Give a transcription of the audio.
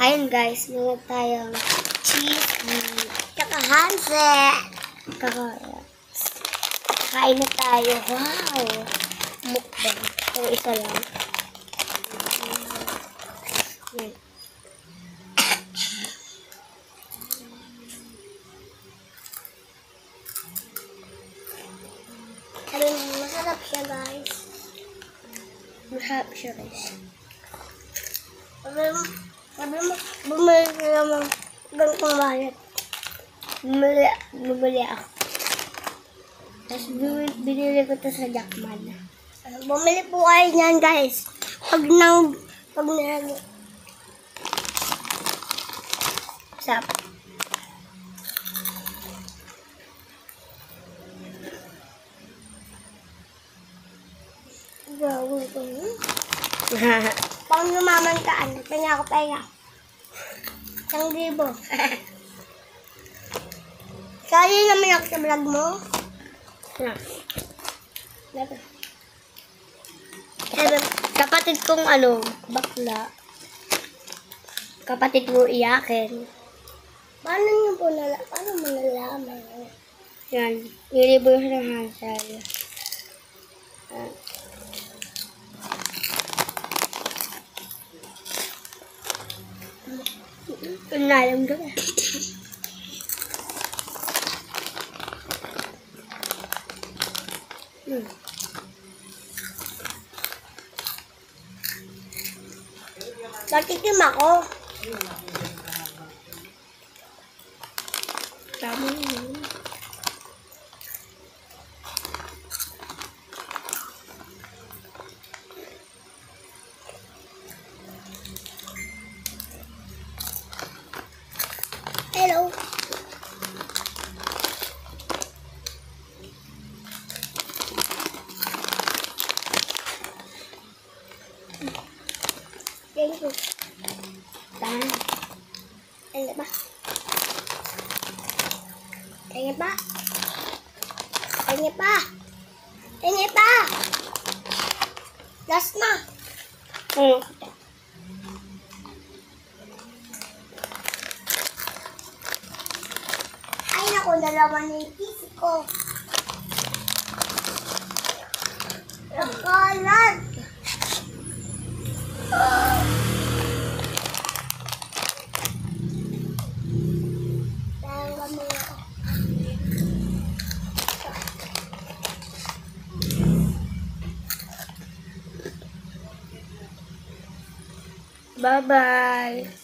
Ayun guys, meron tayong cheese, tsaka handset. Kain na tayo. Wow! Mukbang. Pero isa lang. Yan. Masarap siya guys. Masarap siya guys. Sabi mo, bumili ka naman ganitong bayad. Bumili ako. Tapos binili ko to sa Jackman. Bumili po kayo niyan guys. Pag Sap. Gawin ko yun. Pang namamantaan, kanya ako pahinga. 1,000. Kaya naman ako sa vlog mo. Kapatid kong bakla. Kapatid mo iyakin. Paano mo nalalaman? Yan, nilibor siya ng hansel. Nalam doon. Matikim ako. Tama naman. Hello. Thank you. Tahan. Tanya ba? Tanya ba? Tanya ba? Tanya ba? Last na. Ay naku, dalawa na yung pisi ko. Nakalat. Bye-bye.